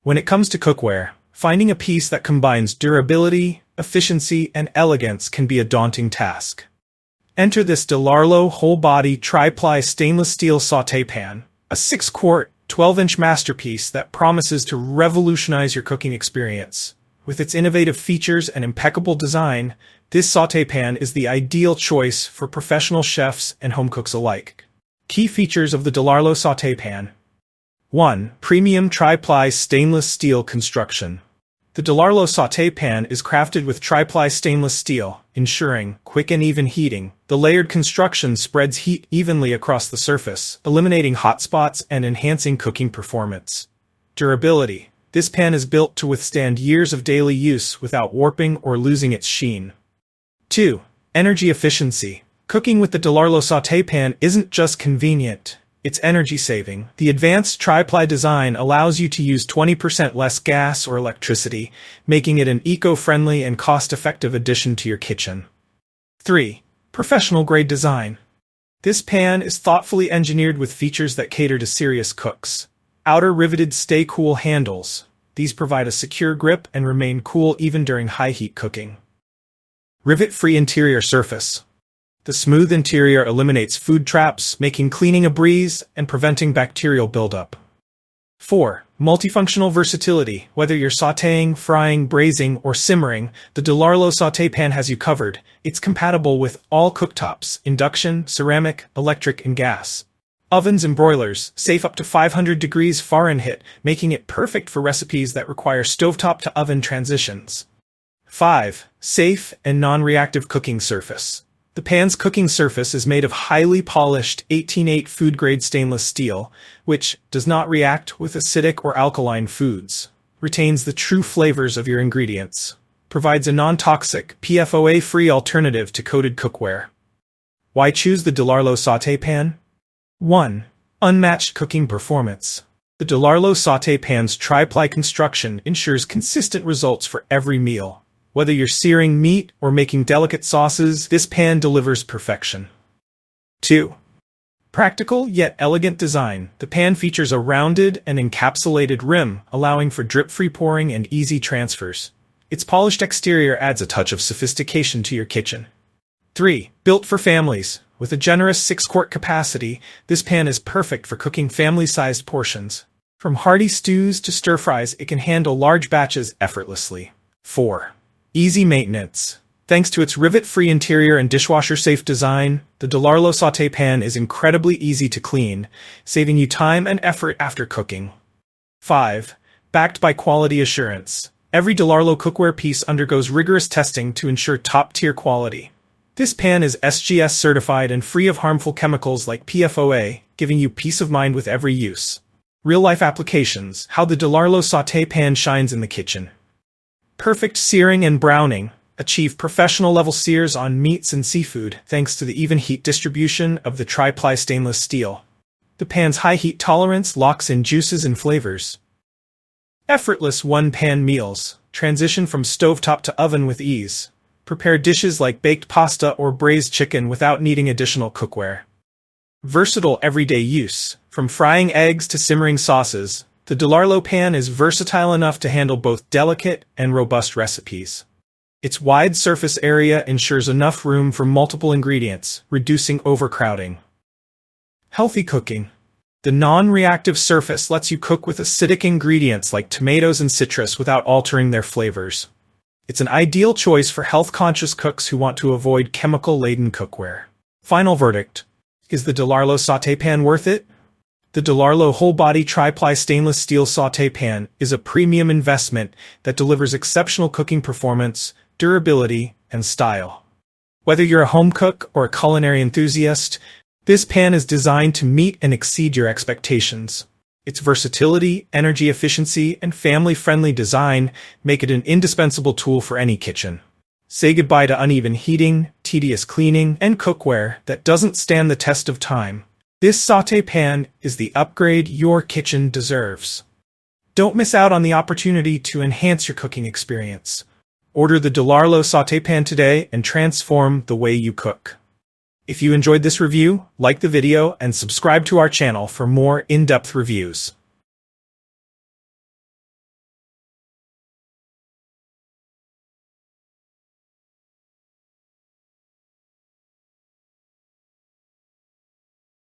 When it comes to cookware, finding a piece that combines durability, efficiency, and elegance can be a daunting task. Enter this Delarlo whole-body Tri-Ply Stainless Steel Sauté Pan, a 6-quart, 12-inch masterpiece that promises to revolutionize your cooking experience. With its innovative features and impeccable design, this sauté pan is the ideal choice for professional chefs and home cooks alike. Key features of the Delarlo Sauté Pan. 1. Premium Tri-Ply Stainless Steel Construction. The Delarlo Sauté Pan is crafted with Tri-Ply stainless steel, ensuring quick and even heating. The layered construction spreads heat evenly across the surface, eliminating hot spots and enhancing cooking performance. Durability. This pan is built to withstand years of daily use without warping or losing its sheen. 2. Energy efficiency. Cooking with the Delarlo Sauté Pan isn't just convenient. It's energy-saving. The advanced Tri-Ply design allows you to use 20% less gas or electricity, making it an eco-friendly and cost-effective addition to your kitchen. 3. Professional-grade design. This pan is thoughtfully engineered with features that cater to serious cooks. Outer riveted stay-cool handles. These provide a secure grip and remain cool even during high-heat cooking. Rivet-free interior surface. The smooth interior eliminates food traps, making cleaning a breeze and preventing bacterial buildup. 4. Multifunctional versatility. Whether you're sautéing, frying, braising, or simmering, the Delarlo Sauté Pan has you covered. It's compatible with all cooktops: induction, ceramic, electric, and gas. Ovens and broilers, safe up to 500 degrees Fahrenheit, making it perfect for recipes that require stovetop to oven transitions. 5. Safe and non-reactive cooking surface. The pan's cooking surface is made of highly polished 18-8 food-grade stainless steel, which does not react with acidic or alkaline foods, retains the true flavors of your ingredients, provides a non-toxic, PFOA-free alternative to coated cookware. Why choose the Delarlo Sauté Pan? 1. Unmatched cooking performance. The Delarlo Sauté Pan's Tri-Ply construction ensures consistent results for every meal. Whether you're searing meat or making delicate sauces, this pan delivers perfection. 2. Practical yet elegant design. The pan features a rounded and encapsulated rim, allowing for drip-free pouring and easy transfers. Its polished exterior adds a touch of sophistication to your kitchen. 3. Built for families. With a generous 6-quart capacity, this pan is perfect for cooking family-sized portions. From hearty stews to stir-fries, it can handle large batches effortlessly. 4. Easy maintenance. Thanks to its rivet-free interior and dishwasher-safe design, the Delarlo Sauté Pan is incredibly easy to clean, saving you time and effort after cooking. 5. Backed by quality assurance. Every Delarlo cookware piece undergoes rigorous testing to ensure top-tier quality. This pan is SGS certified and free of harmful chemicals like PFOA, giving you peace of mind with every use. Real-life applications. How the Delarlo Sauté Pan shines in the kitchen. Perfect searing and browning. Achieve professional-level sears on meats and seafood thanks to the even heat distribution of the Tri-Ply stainless steel. The pan's high heat tolerance locks in juices and flavors. Effortless one-pan meals. Transition from stovetop to oven with ease. Prepare dishes like baked pasta or braised chicken without needing additional cookware. Versatile everyday use. From frying eggs to simmering sauces, the Delarlo pan is versatile enough to handle both delicate and robust recipes. Its wide surface area ensures enough room for multiple ingredients, reducing overcrowding. Healthy cooking. The non-reactive surface lets you cook with acidic ingredients like tomatoes and citrus without altering their flavors. It's an ideal choice for health-conscious cooks who want to avoid chemical-laden cookware. Final verdict. Is the Delarlo Sauté Pan worth it? The Delarlo whole-body Tri-Ply Stainless Steel Sauté Pan is a premium investment that delivers exceptional cooking performance, durability, and style. Whether you're a home cook or a culinary enthusiast, this pan is designed to meet and exceed your expectations. Its versatility, energy efficiency, and family-friendly design make it an indispensable tool for any kitchen. Say goodbye to uneven heating, tedious cleaning, and cookware that doesn't stand the test of time. This sauté pan is the upgrade your kitchen deserves. Don't miss out on the opportunity to enhance your cooking experience. Order the Delarlo Sauté Pan today and transform the way you cook. If you enjoyed this review, like the video and subscribe to our channel for more in-depth reviews.